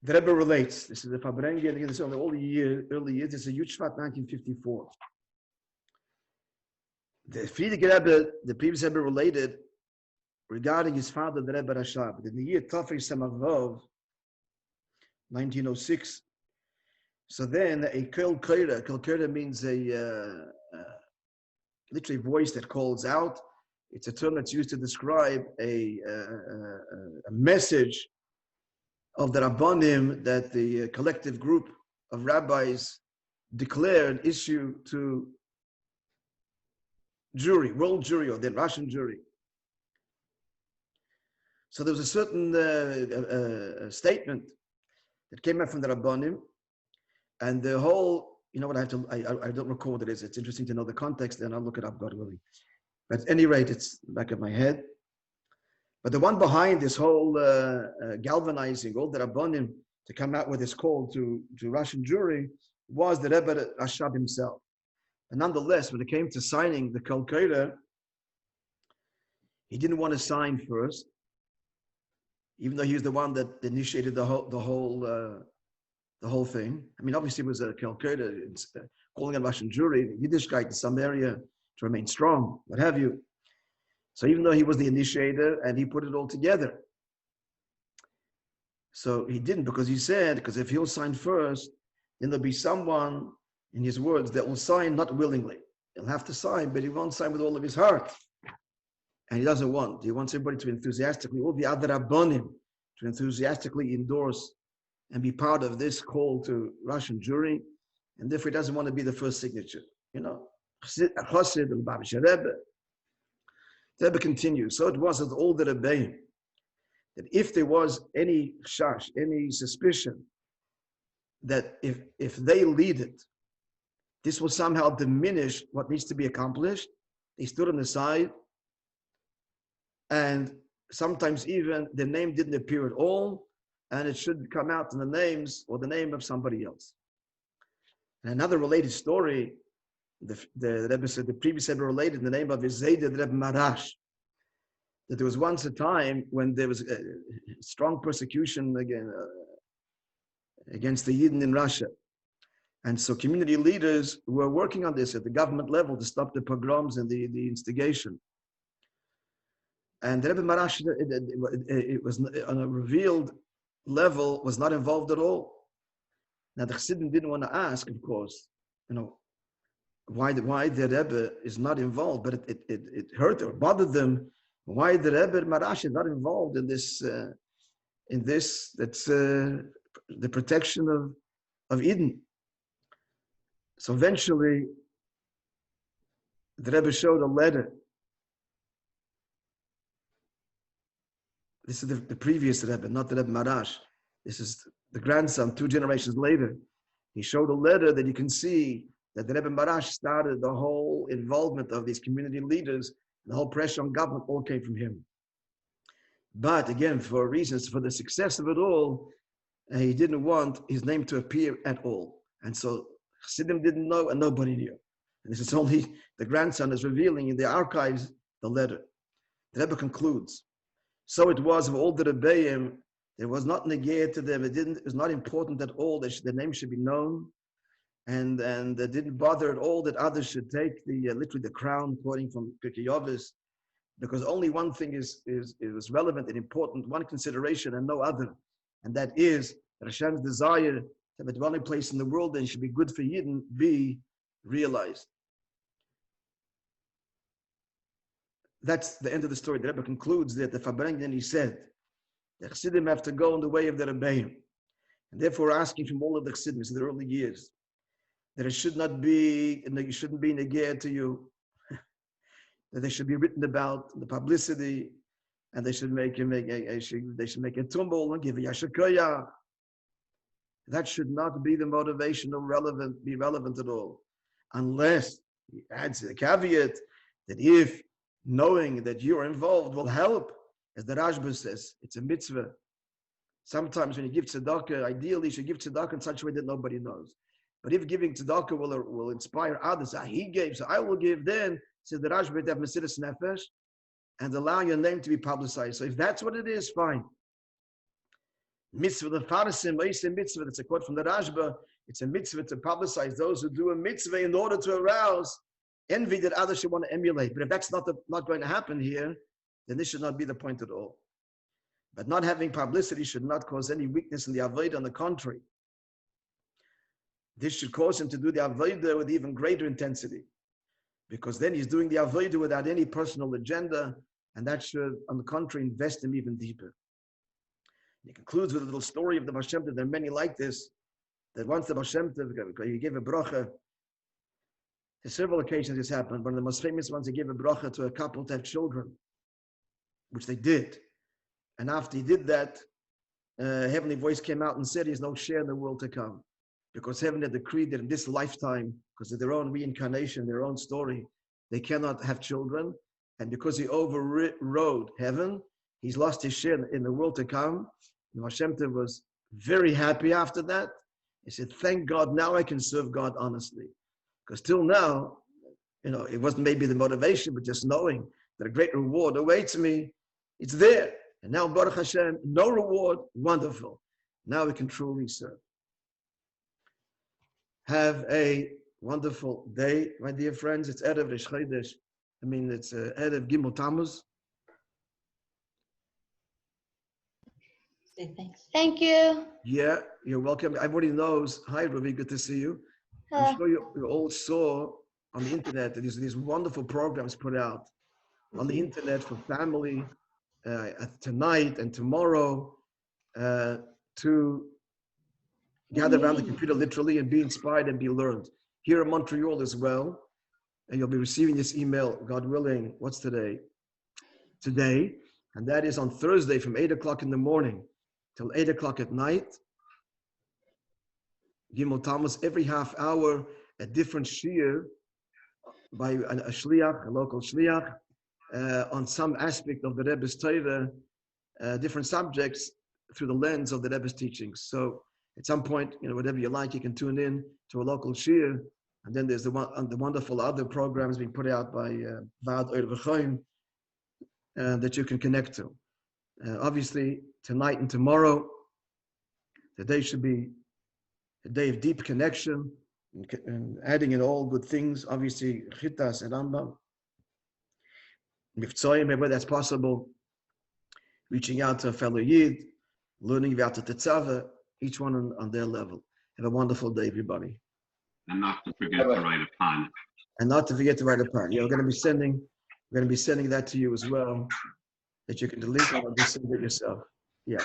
The Rebbe relates. This is the Fabrengi, and this is only all the early years. This is a huge Shvat 1954. The Frierdiker Rebbe, the previous Rebbe, related regarding his father, the Rebbe Rashab. In the year Tafei Samavov, 1906. So then a Kol Kera means a literally voice that calls out. It's a term that's used to describe a message of the Rabbanim that the collective group of rabbis declared issue to jury, world jury, or the Russian jury. So there was a certain statement that came out from the Rabbanim, and the whole, you know what, I don't recall what it is. It's interesting to know the context, and I'll look it up, God willing. But at any rate, it's in the back of my head. But the one behind this whole galvanizing all the Rabbanim to come out with this call to Russian jury was the Rebbe Rashab himself. And nonetheless, when it came to signing the Kol Kera, he didn't want to sign first, even though he was the one that initiated the whole thing. I mean, obviously it was a Kol Kera, calling a Russian jury, Yiddishkeit in some area to remain strong, what have you. So even though he was the initiator and he put it all together. So he didn't, because he said, because if he'll sign first, then there'll be someone, in his words, that will sign not willingly. He'll have to sign, but he won't sign with all of his heart. And he doesn't want. He wants everybody to enthusiastically, all the other Rabbanim, to enthusiastically endorse and be part of this call to Russian jury. And therefore he doesn't want to be the first signature. You know, Chassid and Babisha Rebbe. The Rebbe continues. So it was with all the Rebbeim, that if there was any shash, any suspicion, that if they lead it, this will somehow diminish what needs to be accomplished, they stood on the side, and sometimes even the name didn't appear at all, and it should come out in the names or the name of somebody else. And another related story, the Rebbe said, the previous Rebbe related in the name of his Zayda, the Rebbe Marash, that there was once a time when there was a strong persecution against the Yidden in Russia. And so community leaders were working on this at the government level to stop the pogroms and the instigation. And the Rebbe Marash, it was on a revealed level, was not involved at all. Now the Chassidim didn't want to ask, of course, you know, why the Rebbe is not involved, but it hurt or bothered them. Why the Rebbe Marash is not involved in this? That's the protection of Eden. So eventually, the Rebbe showed a letter. This is the previous Rebbe, not the Rebbe Marash. This is the grandson, 2 generations later. He showed a letter that you can see that the Rebbe Marash started the whole involvement of these community leaders. The whole pressure on government all came from him. But again, for reasons, for the success of it all, he didn't want his name to appear at all. And so Chassidim didn't know and nobody knew. And this is only the grandson is revealing in the archives the letter. The Rebbe concludes, so it was of all the Rebbeim, it was not negated to them, it was not important at all that the name should be known, and it didn't bother at all that others should take literally the crown, quoting from Pirkei Avos, because only one thing is relevant and important, one consideration and no other, and that is that Hashem's desire that the dwelling place in the world and should be good for Yidden be realized. That's the end of the story. The Rebbe concludes that the Fabrengi, and he said, the Chassidim have to go in the way of the Rebbeim. And therefore asking from all of the Chassidim in the early years, that it should not be, and it shouldn't be negated to you, that they should be written about, the publicity, and they should make a tumble and give a yashakaya. That should not be the motivation or be relevant at all. Unless, he adds the caveat, that if knowing that you're involved will help, as the Rashba says, it's a mitzvah. Sometimes when you give tzedakah, ideally you should give tzedakah in such a way that nobody knows. But if giving tzedakah will inspire others, he gave, so I will give, then, says the Rashba, to have Mesiras Nefesh, and allow your name to be publicized. So if that's what it is, fine. Mitzvah the Pharisim, mitzvah, that's a quote from the Rashba. It's a mitzvah to publicize those who do a mitzvah in order to arouse envy that others should want to emulate. But if that's not going to happen here, then this should not be the point at all. But not having publicity should not cause any weakness in the avodah. On the contrary, this should cause him to do the avodah with even greater intensity, because then he's doing the avodah without any personal agenda, and that should, on the contrary, invest him even deeper. He concludes with a little story of the Baal Shem Tov. There are many like this, that once the Baal Shem Tov, he gave a bracha. On several occasions this happened. One of the most famous ones, he gave a bracha to a couple to have children, which they did. And after he did that, a heavenly voice came out and said he has no share in the world to come, because heaven had decreed that in this lifetime, because of their own reincarnation, their own story, they cannot have children. And because he overrode heaven, he's lost his share in the world to come. And Hashem was very happy after that. He said, thank God, now I can serve God honestly. Because till now, it wasn't maybe the motivation, but just knowing that a great reward awaits me, it's there. And now, Baruch Hashem, no reward, wonderful. Now we can truly serve. Have a wonderful day, my dear friends. It's Erev Rish Chodesh. It's Erev Gimel Tammuz. Say thanks. Thank you. Yeah, you're welcome. Everybody knows. Hi, Rabbi. Good to see you. I'm sure you all saw on the internet that these wonderful programs put out on the internet for family tonight and tomorrow to gather around the computer literally and be inspired and be learned. Here in Montreal as well. And you'll be receiving this email, God willing, what's today? Today. And that is on Thursday from 8 o'clock in the morning till 8 o'clock at night. Gimel Tammuz, every half hour, a different shiur by a shliach, a local shliach, on some aspect of the Rebbe's Torah, different subjects through the lens of the Rebbe's teachings. So at some point, whatever you like, you can tune in to a local shiur. And then there's the wonderful other programs being put out by Vaad Oir V'Choim that you can connect to. Obviously, tonight and tomorrow, the day should be a day of deep connection and adding in all good things. Obviously, Chitas and Rambam, Mivtzoyim, wherever that's possible, reaching out to a fellow Yid, learning about the Tetzaveh, each one on their level. Have a wonderful day, everybody. And not to forget to write a pun. And not to forget to write a pun. Yeah, we're going to be sending that to you as well, that you can delete or just send it yourself. Yeah.